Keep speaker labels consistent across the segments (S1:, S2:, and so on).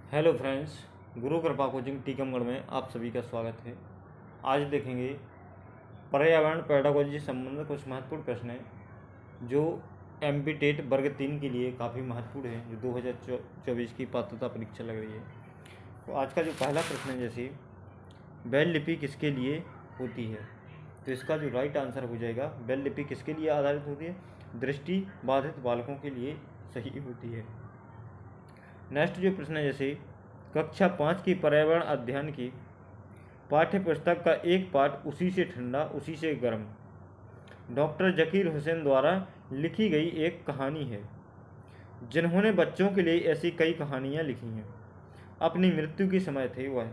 S1: Hello friends, गुरु कृपा coaching Tikamgarh में आप सभी का स्वागत है। आज देखेंगे पर्यावरण पेडागोजी से संबंधित कुछ महत्वपूर्ण प्रश्न हैं जो एमपी टेट वर्ग 3 के लिए काफ़ी महत्वपूर्ण है, जो 2024 की पात्रता परीक्षा लग रही है। तो आज का जो पहला प्रश्न है, जैसे ब्रेल लिपि किसके लिए होती है, तो इसका जो राइट आंसर हो जाएगा, ब्रेल लिपि किसके लिए आधारित होती है? दृष्टि बाधित बालकों के लिए सही होती है। नेक्स्ट जो प्रश्न है, जैसे कक्षा 5 की पर्यावरण अध्ययन की पाठ्य पुस्तक का एक पाठ उसी से ठंडा उसी से गर्म डॉक्टर जकीर हुसैन द्वारा लिखी गई एक कहानी है, जिन्होंने बच्चों के लिए ऐसी कई कहानियाँ लिखी हैं। अपनी मृत्यु के समय थे वह,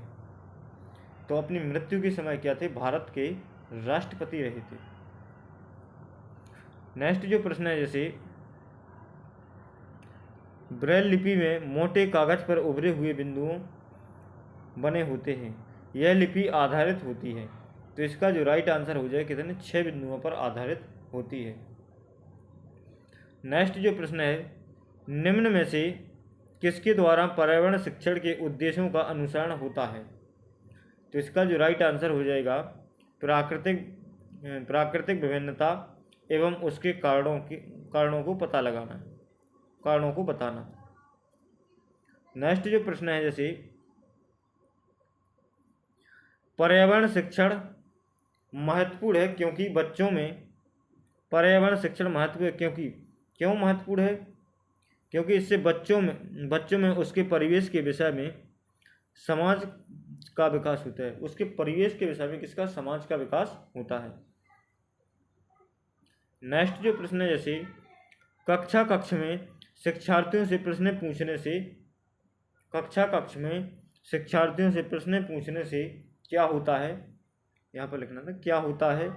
S1: तो अपनी मृत्यु के समय क्या थे? भारत के राष्ट्रपति रहे थे। नेक्स्ट जो प्रश्न है, जैसे ब्रेल लिपि में मोटे कागज पर उभरे हुए बिंदुओं बने होते हैं, यह लिपि आधारित होती है, तो इसका जो राइट आंसर हो जाए कितने? 6 बिंदुओं पर आधारित होती है। नेक्स्ट जो प्रश्न है, निम्न में से किसके द्वारा पर्यावरण शिक्षण के उद्देश्यों का अनुसरण होता है, तो इसका जो राइट आंसर हो जाएगा प्राकृतिक विभिन्नता एवं उसके कारणों को पता लगाना, कारणों को बताना। नेक्स्ट जो प्रश्न है, जैसे पर्यावरण शिक्षण महत्वपूर्ण है क्योंकि बच्चों में पर्यावरण शिक्षण महत्वपूर्ण है क्यों महत्वपूर्ण है? क्योंकि इससे बच्चों में उसके परिवेश के विषय में समाज का विकास होता है। उसके परिवेश के विषय में किसका? समाज का विकास होता है। नेक्स्ट जो प्रश्न है, जैसे कक्ष में शिक्षार्थियों से प्रश्न पूछने से क्या होता है? यहाँ पर लिखना था क्या होता है,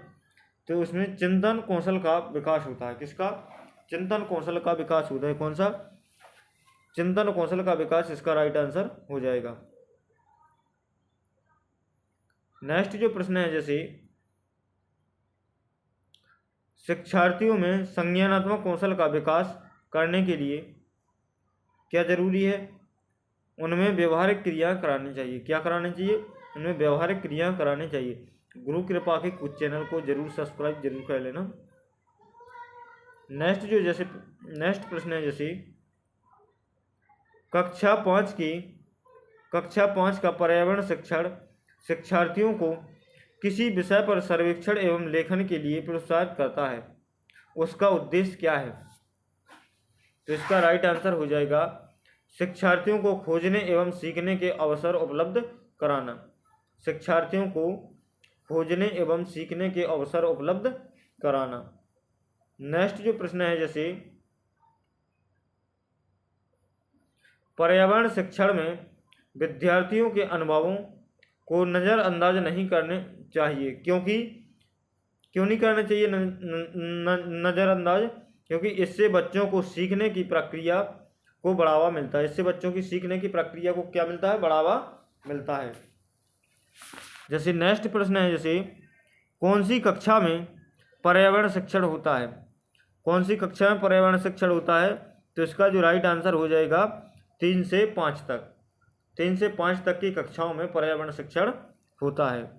S1: तो उसमें चिंतन कौशल का विकास होता है। किसका? चिंतन कौशल का विकास होता है। कौन सा? चिंतन कौशल का विकास, इसका राइट आंसर हो जाएगा। नेक्स्ट जो प्रश्न है, जैसे शिक्षार्थियों में संज्ञानात्मक कौशल का विकास करने के लिए क्या जरूरी है? उनमें व्यवहारिक क्रिया करानी चाहिए। क्या करानी चाहिए? उनमें व्यवहारिक क्रिया करानी चाहिए। गुरु कृपा के कुछ चैनल को जरूर सब्सक्राइब जरूर कर लेना। नेक्स्ट प्रश्न है, जैसे कक्षा 5 का पर्यावरण शिक्षण शिक्षार्थियों को किसी विषय पर सर्वेक्षण एवं लेखन के लिए प्रोत्साहित करता है, उसका उद्देश्य क्या है? तो इसका राइट आंसर हो जाएगा शिक्षार्थियों को खोजने एवं सीखने के अवसर उपलब्ध कराना। शिक्षार्थियों को खोजने एवं सीखने के अवसर उपलब्ध कराना। नेक्स्ट जो प्रश्न है, जैसे पर्यावरण शिक्षण में विद्यार्थियों के अनुभवों को नज़रअंदाज नहीं करने चाहिए। क्यों नहीं करना चाहिए नज़रअंदाज? क्योंकि इससे बच्चों को सीखने की प्रक्रिया को बढ़ावा मिलता है। इससे बच्चों की सीखने की प्रक्रिया को क्या मिलता है? बढ़ावा मिलता है। जैसे नेक्स्ट प्रश्न है, जैसे कौन सी कक्षा में पर्यावरण शिक्षण होता है? कौन सी कक्षा में पर्यावरण शिक्षण होता है? तो इसका जो राइट आंसर हो जाएगा 3 से 5 तक। 3 से 5 तक की कक्षाओं में पर्यावरण शिक्षण होता है।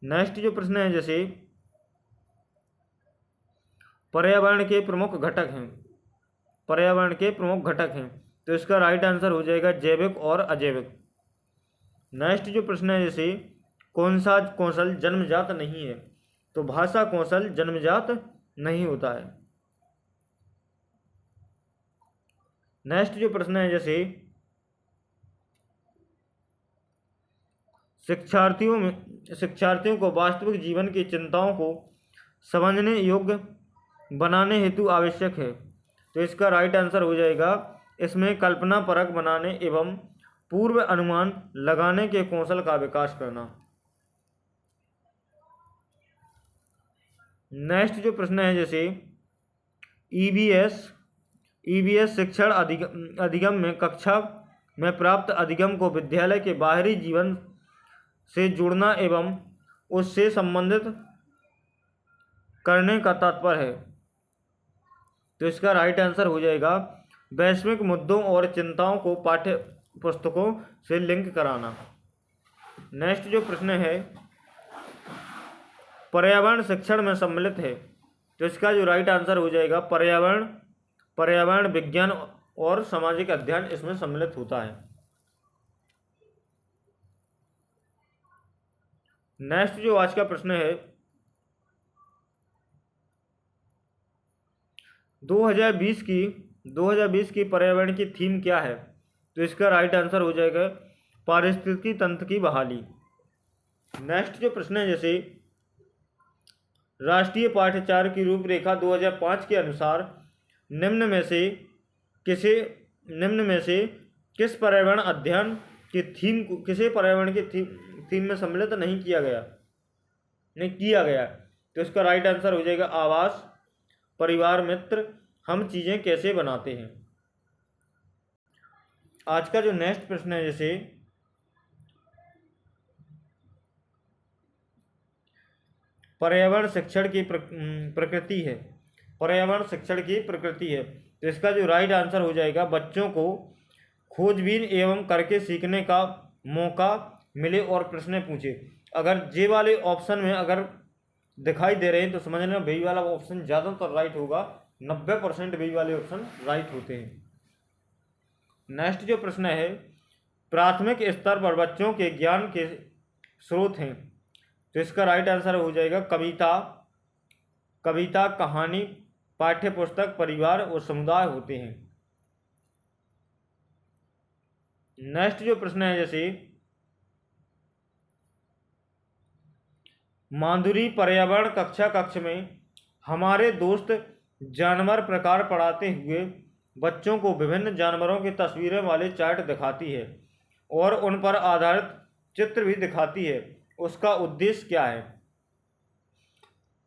S1: नेक्स्ट जो प्रश्न है, जैसे पर्यावरण के प्रमुख घटक हैं, तो इसका राइट आंसर हो जाएगा जैविक और अजैविक। नेक्स्ट जो प्रश्न है, जैसे कौन सा कौशल जन्मजात नहीं है? तो भाषा कौशल जन्मजात नहीं होता है। नेक्स्ट जो प्रश्न है, जैसे शिक्षार्थियों को वास्तविक जीवन की चिंताओं को समझने योग्य बनाने हेतु आवश्यक है, तो इसका राइट आंसर हो जाएगा इसमें कल्पना परक बनाने एवं पूर्व अनुमान लगाने के कौशल का विकास करना। नेक्स्ट जो प्रश्न है, जैसे ईबीएस शिक्षण अधिगम में कक्षा में प्राप्त अधिगम को विद्यालय के बाहरी जीवन से जुड़ना एवं उससे संबंधित करने का तात्पर्य है, तो इसका राइट आंसर हो जाएगा वैश्विक मुद्दों और चिंताओं को पुस्तकों से लिंक कराना। नेक्स्ट जो प्रश्न है, पर्यावरण शिक्षण में सम्मिलित है, तो इसका जो राइट आंसर हो जाएगा पर्यावरण विज्ञान और सामाजिक अध्ययन इसमें सम्मिलित होता है। नेक्स्ट जो आज का प्रश्न है, 2020 की पर्यावरण की थीम क्या है, तो इसका राइट आंसर हो जाएगा पारिस्थितिकी तंत्र की बहाली। नेक्स्ट जो प्रश्न है, जैसे राष्ट्रीय पाठ्यचर्या की रूपरेखा 2005 के अनुसार निम्न में से किस पर्यावरण अध्ययन की थीम को किसे पर्यावरण की थीम में सम्मिलित नहीं किया गया, तो इसका राइट आंसर हो जाएगा आवास, परिवार, मित्र, हम चीजें कैसे बनाते हैं। आज का जो नेक्स्ट प्रश्न है, जैसे पर्यावरण शिक्षण की प्रकृति है, तो इसका जो राइट आंसर हो जाएगा बच्चों को खोजबीन एवं करके सीखने का मौका मिले और प्रश्न पूछे। अगर जे वाले ऑप्शन में अगर दिखाई दे रहे हैं तो समझ लेना बी वाला ऑप्शन ज़्यादातर राइट होगा, 90% बी वाले ऑप्शन राइट होते हैं। नेक्स्ट जो प्रश्न है, प्राथमिक स्तर पर बच्चों के ज्ञान के स्रोत हैं, तो इसका राइट आंसर हो जाएगा कविता, कहानी, पाठ्य पुस्तक, परिवार और समुदाय होते हैं। नेक्स्ट जो प्रश्न है, जैसे माधुरी पर्यावरण कक्ष में हमारे दोस्त जानवर प्रकार पढ़ाते हुए बच्चों को विभिन्न जानवरों की तस्वीरें वाले चार्ट दिखाती है और उन पर आधारित चित्र भी दिखाती है, उसका उद्देश्य क्या है,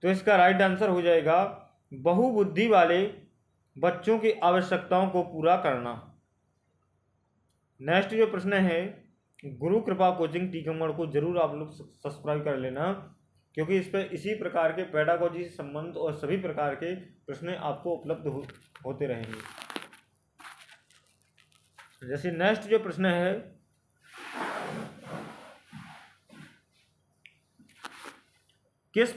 S1: तो इसका राइट आंसर हो जाएगा बहुबुद्धि वाले बच्चों की आवश्यकताओं को पूरा करना। नेक्स्ट जो प्रश्न है, गुरु कृपा कोचिंग टीकमगढ़ को जरूर आप लोग सब्सक्राइब कर लेना, क्योंकि इस पर इसी प्रकार के पेडागोजी से संबंध और सभी प्रकार के प्रश्न आपको उपलब्ध होते रहेंगे। जैसे नेक्स्ट जो प्रश्न है, किस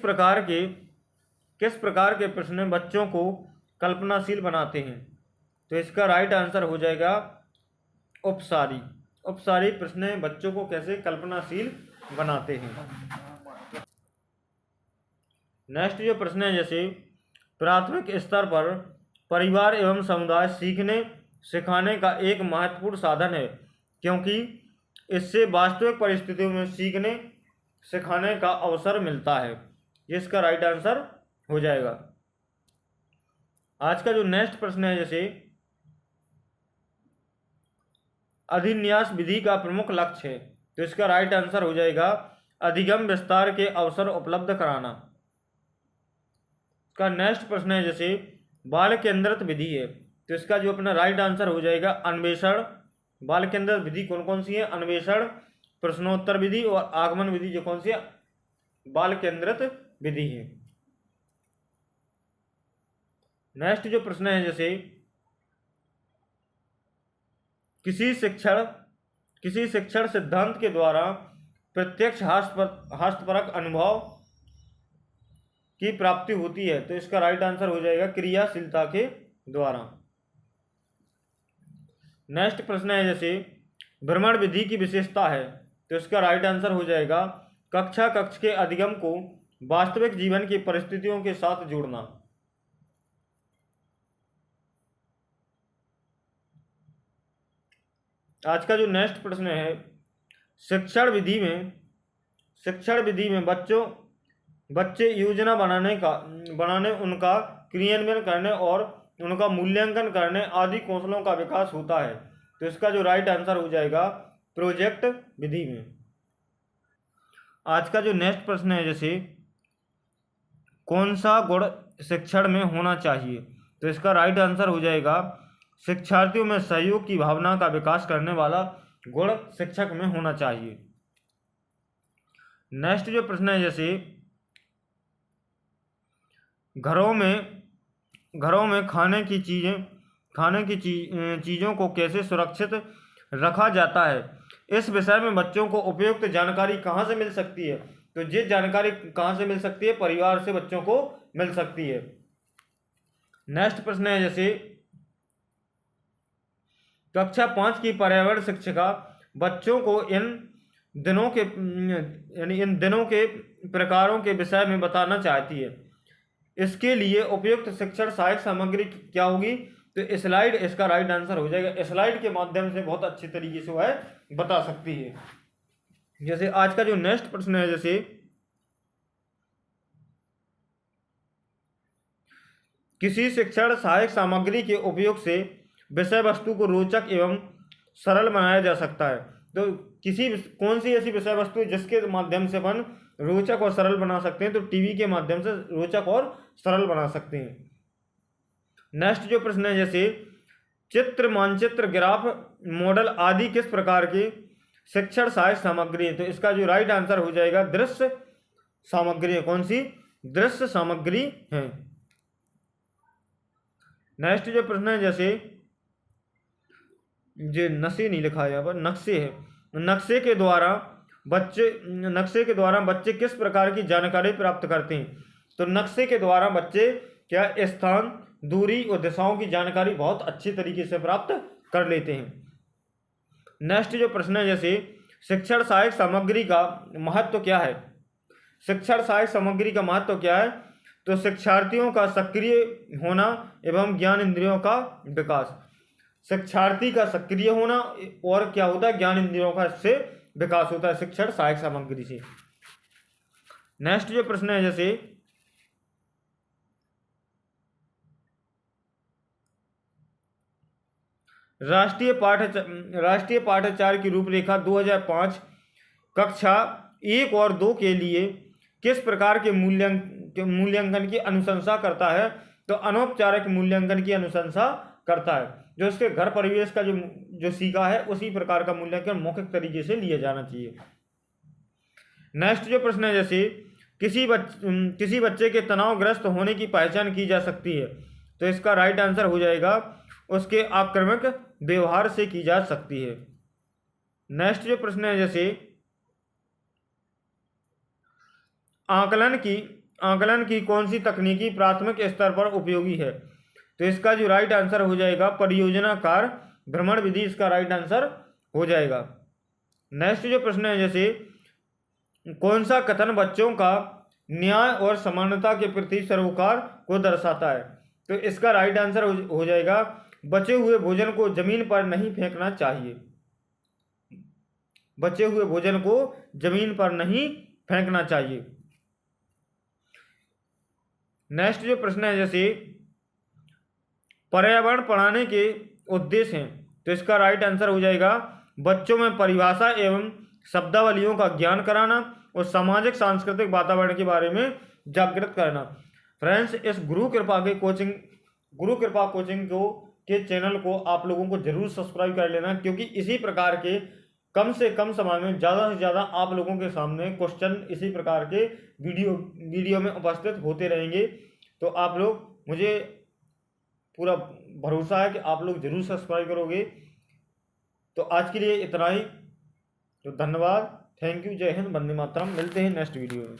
S1: प्रकार के प्रश्न बच्चों को कल्पनाशील बनाते हैं, तो इसका राइट आंसर हो जाएगा उपसारी प्रश्न बच्चों को कैसे कल्पनाशील बनाते हैं। नेक्स्ट जो प्रश्न है, जैसे प्राथमिक स्तर पर परिवार एवं समुदाय सीखने सिखाने का एक महत्वपूर्ण साधन है, क्योंकि इससे वास्तविक परिस्थितियों में सीखने सिखाने का अवसर मिलता है, जिसका राइट आंसर हो जाएगा। आज का जो नेक्स्ट प्रश्न है, जैसे अधिन्यास विधि का प्रमुख लक्ष्य है, तो इसका राइट आंसर हो जाएगा अधिगम विस्तार के अवसर उपलब्ध कराना। इसका नेक्स्ट प्रश्न है, जैसे बाल केंद्रित विधि है, तो इसका जो अपना राइट आंसर हो जाएगा अन्वेषण। बाल केंद्रित विधि कौन कौन सी है, अन्वेषण, प्रश्नोत्तर विधि और आगमन विधि जो कौन सी है, बाल केंद्रित विधि है। नेक्स्ट जो प्रश्न है, जैसे किसी शिक्षण सिद्धांत के द्वारा प्रत्यक्ष हस्तपरक अनुभव की प्राप्ति होती है, तो इसका राइट आंसर हो जाएगा क्रियाशीलता के द्वारा। नेक्स्ट प्रश्न है, जैसे भ्रमण विधि की विशेषता है, तो इसका राइट आंसर हो जाएगा कक्ष के अधिगम को वास्तविक जीवन की परिस्थितियों के साथ जोड़ना। आज का जो नेक्स्ट प्रश्न है, शिक्षण विधि में बच्चे योजना बनाने उनका क्रियान्वयन करने और उनका मूल्यांकन करने आदि कौशलों का विकास होता है, तो इसका जो राइट आंसर हो जाएगा प्रोजेक्ट विधि में। आज का जो नेक्स्ट प्रश्न है, जैसे कौन सा गुण शिक्षण में होना चाहिए, तो इसका राइट आंसर हो जाएगा शिक्षार्थियों में सहयोग की भावना का विकास करने वाला गुण शिक्षक में होना चाहिए। नेक्स्ट जो प्रश्न है, जैसे घरों में खाने की चीज़ों को कैसे सुरक्षित रखा जाता है। इस विषय में बच्चों को उपयुक्त जानकारी कहाँ से मिल सकती है? तो ये जानकारी कहाँ से मिल सकती है? परिवार से बच्चों को मिल सकती है। नेक्स्ट प्रश्न है जैसे कक्षा 5 की पर्यावरण शिक्षिका बच्चों को इन दिनों के प्रकारों के विषय में बताना चाहती है। इसके लिए उपयुक्त शिक्षण सहायक सामग्री क्या होगी? तो स्लाइड इसका राइट आंसर हो जाएगा। स्लाइड के माध्यम से बहुत अच्छे तरीके से वह बता सकती है। जैसे आज का जो नेक्स्ट प्रश्न है जैसे किसी शिक्षण सहायक सामग्री के उपयोग से विषय वस्तु को रोचक एवं सरल बनाया जा सकता है। तो कौन सी ऐसी विषय वस्तु है जिसके माध्यम से अपन रोचक और सरल बना सकते हैं? तो टीवी के माध्यम से रोचक और सरल बना सकते हैं। नेक्स्ट जो प्रश्न है जैसे चित्र, मानचित्र, ग्राफ, मॉडल आदि किस प्रकार के शिक्षण सहायक सामग्री है? तो इसका जो राइट आंसर हो जाएगा दृश्य सामग्री है। कौन सी? दृश्य सामग्री है। नेक्स्ट जो प्रश्न है जैसे जो नशे नहीं लिखा है यहाँ पर, नक्शे है। नक्शे के द्वारा बच्चे किस प्रकार की जानकारी प्राप्त करते हैं? तो नक्शे के द्वारा बच्चे क्या स्थान, दूरी और दिशाओं की जानकारी बहुत अच्छी तरीके से प्राप्त कर लेते हैं। नेक्स्ट जो प्रश्न है जैसे शिक्षण सहायक सामग्री का महत्व क्या है? शिक्षण सहायक सामग्री का महत्व क्या है? तो शिक्षार्थियों का सक्रिय होना एवं ज्ञान इंद्रियों का विकास। शिक्षार्थी का सक्रिय होना और क्या होता है? ज्ञान इंद्रियों का इससे विकास होता है शिक्षण सहायक सामग्री से। नेक्स्ट जो प्रश्न है जैसे राष्ट्रीय पाठ्यचर्या की रूपरेखा 2005 कक्षा 1 और 2 के लिए किस प्रकार के मूल्यांकन की अनुशंसा करता है? तो अनौपचारिक मूल्यांकन की अनुशंसा करता है। जो उसके घर परिवेश का जो सीखा है उसी प्रकार का मूल्यांकन मौखिक तरीके से लिया जाना चाहिए। नेक्स्ट जो प्रश्न है जैसे किसी बच्चे के तनावग्रस्त होने की पहचान की जा सकती है। तो इसका राइट आंसर हो जाएगा उसके आक्रामक व्यवहार से की जा सकती है। नेक्स्ट जो प्रश्न है जैसे आकलन की कौन सी तकनीकी प्राथमिक स्तर पर उपयोगी है? तो इसका जो राइट आंसर हो जाएगा परियोजना कार्य भ्रमण विधि, इसका राइट आंसर हो जाएगा। नेक्स्ट जो प्रश्न है जैसे कौन सा कथन बच्चों का न्याय और समानता के प्रति सरोकार को दर्शाता है? तो इसका राइट आंसर हो जाएगा बचे हुए भोजन को जमीन पर नहीं फेंकना चाहिए। बचे हुए भोजन को जमीन पर नहीं फेंकना चाहिए। नेक्स्ट जो प्रश्न है जैसे पर्यावरण पढ़ाने के उद्देश्य हैं। तो इसका राइट आंसर हो जाएगा बच्चों में परिभाषा एवं शब्दावलियों का ज्ञान कराना और सामाजिक सांस्कृतिक वातावरण के बारे में जागृत करना। फ्रेंड्स, इस गुरु कृपा कोचिंग के चैनल को आप लोगों को जरूर सब्सक्राइब कर लेना, क्योंकि इसी प्रकार के कम से कम समय में ज़्यादा से ज़्यादा आप लोगों के सामने क्वेश्चन इसी प्रकार के वीडियो में उपस्थित होते रहेंगे। तो आप लोग, मुझे पूरा भरोसा है कि आप लोग जरूर सब्सक्राइब करोगे। तो आज के लिए इतना ही। तो धन्यवाद, थैंक यू, जय हिंद, वंदे मातरम। मिलते हैं नेक्स्ट वीडियो में।